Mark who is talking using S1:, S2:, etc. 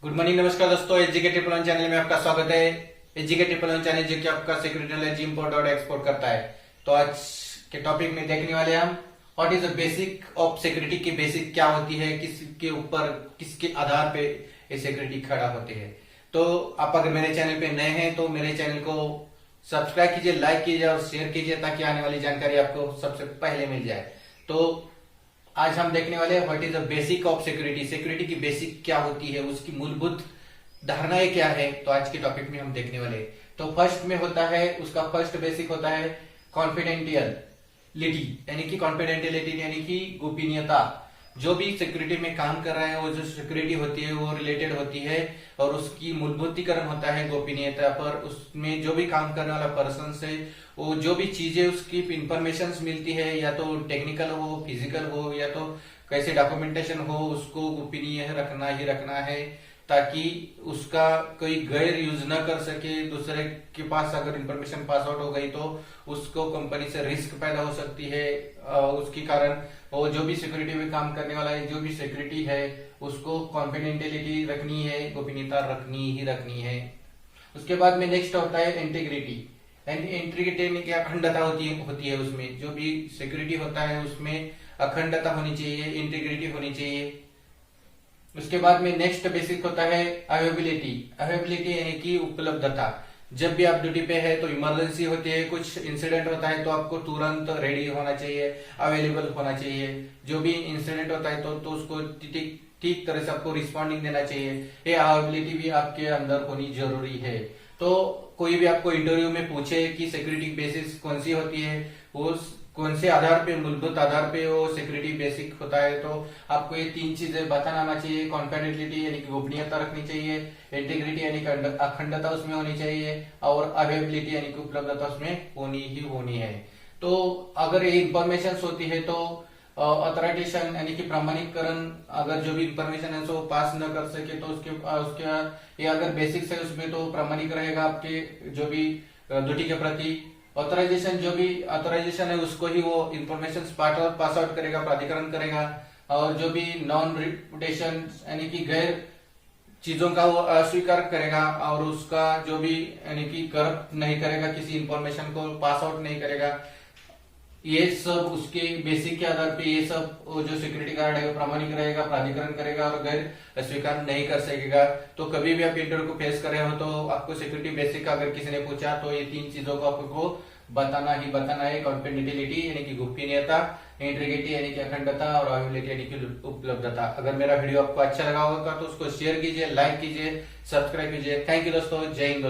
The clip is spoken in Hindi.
S1: गुड मॉर्निंग, नमस्कार दोस्तों। एचजीके ट्रिपल वन चैनल में आपका स्वागत है। एचजीके ट्रिपल वन चैनल जो कि आपका सिक्योरिटी नॉलेज इंपोर्ट और एक्सपोर्ट करता है। तो आज के टॉपिक में देखने वाले हम what is the basic of security की बेसिक क्या होती है, किसके ऊपर किसके आधार पे ये सिक्योरिटी खड़ा होती है। तो आप अगर मेरे चैनल पे नए हैं तो मेरे चैनल को सब्सक्राइब कीजिए, लाइक कीजिए और शेयर कीजिए ताकि आने वाली जानकारी आपको सबसे पहले मिल जाए। तो आज हम देखने वाले हैं what is the basic of security. Security की बेसिक क्या होती है, उसकी मूलभूत धारणाएं क्या है, तो आज के टॉपिक में हम देखने वाले हैं। तो फर्स्ट में होता है, उसका फर्स्ट बेसिक होता है कॉन्फिडेंशियलिटी, यानी कि कॉन्फिडेंशियलिटी यानी कि गोपनीयता। जो भी सिक्योरिटी में काम कर रहा है वो जो सिक्योरिटी होती है वो रिलेटेड होती है और उसकी मूलभूतीकरण होता है गोपनीयता पर। उसमें जो भी काम करने वाला पर्सन से वो जो भी चीजें उसकी इंफॉर्मेशन मिलती है, या तो टेक्निकल हो, फिजिकल हो, या तो कैसे डॉक्यूमेंटेशन हो, उसको गोपनीय रखना ही रखना है ताकि उसका कोई गैर यूज न कर सके। दूसरे के पास अगर इंफॉर्मेशन पास आउट हो गई तो उसको कंपनी से रिस्क पैदा हो सकती है। उसके कारण वो जो भी सिक्योरिटी में काम करने वाला है, जो भी सिक्योरिटी है, उसको कॉन्फिडेंशियलिटी रखनी है, गोपनीयता रखनी ही रखनी है। उसके बाद में नेक्स्ट होता है इंटीग्रिटी। इंटीग्रिटी में क्या अखंडता होती है उसमें जो भी सिक्योरिटी होता है उसमें अखंडता होनी चाहिए, इंटीग्रिटी होनी चाहिए। उसके बाद में नेक्स्ट बेसिक होता है अवेबिलिटी। अवेबिलिटी यानी कि उपलब्धता। जब भी आप ड्यूटी पे है तो इमरजेंसी होती है, कुछ इंसिडेंट होता है तो आपको तुरंत रेडी होना चाहिए, अवेलेबल होना चाहिए। जो भी इंसिडेंट होता है तो उसको ठीक तरह से आपको रिस्पॉन्डिंग देना चाहिए। ये अवेबिलिटी भी आपके अंदर होनी जरूरी है। तो कोई भी आपको इंटरव्यू में पूछे कि सिक्योरिटी बेसिस कौन सी होती है, वो कौन से आधार पे, मूलभूत आधार पे वो सिक्योरिटी बेसिक होता है, तो आपको ये तीन चीजें बताना आना चाहिए। कॉन्फिडेंशियलिटी यानी कि गोपनीयता रखनी चाहिए, इंटीग्रिटी यानी कि अखंडता उसमें होनी चाहिए, और अवेलेबिलिटी यानी कि उपलब्धता उसमें होनी ही होनी है। तो अगर ये इंफॉर्मेशन होती है तो ऑथराइजेशन यानी कि प्रमाणीकरण, अगर जो भी इंफॉर्मेशन है वो पास न कर सके तो उसके ये अगर बेसिक्स है उसमें तो प्रामाणिक रहेगा आपके जो भी ड्यूटी के प्रति। ऑथराइजेशन, जो भी ऑथराइजेशन है उसको ही वो इंफॉर्मेशन पास आउट करेगा, प्राधिकरण करेगा। और जो भी नॉन रिपुटेशन यानी कि गैर चीजों का वो अस्वीकार करेगा और उसका जो भी यानी कि करप्ट नहीं करेगा, किसी इंफॉर्मेशन को पास आउट नहीं करेगा। ये सब उसके बेसिक के आधार पे ये सब जो सिक्योरिटी गार्ड है वो प्रामाणिक रहेगा, प्राधिकरण करेगा और गैर स्वीकार नहीं कर सकेगा। तो कभी भी आप इंटरव्यू को फेस कर रहे हो तो आपको सिक्योरिटी बेसिक अगर किसी ने पूछा तो ये तीन चीजों को आपको बताना ही बताना है। कॉन्फिडेंशियलिटी यानी कि गोपनीयता, इंटीग्रिटी यानी कि अखंडता, और अवेलेबिलिटी यानी कि उपलब्धता। अगर मेरा वीडियो आपको अच्छा लगा होगा तो उसको शेयर कीजिए, लाइक कीजिए, सब्सक्राइब कीजिए। थैंक यू दोस्तों, जय हिंद दोस्तों।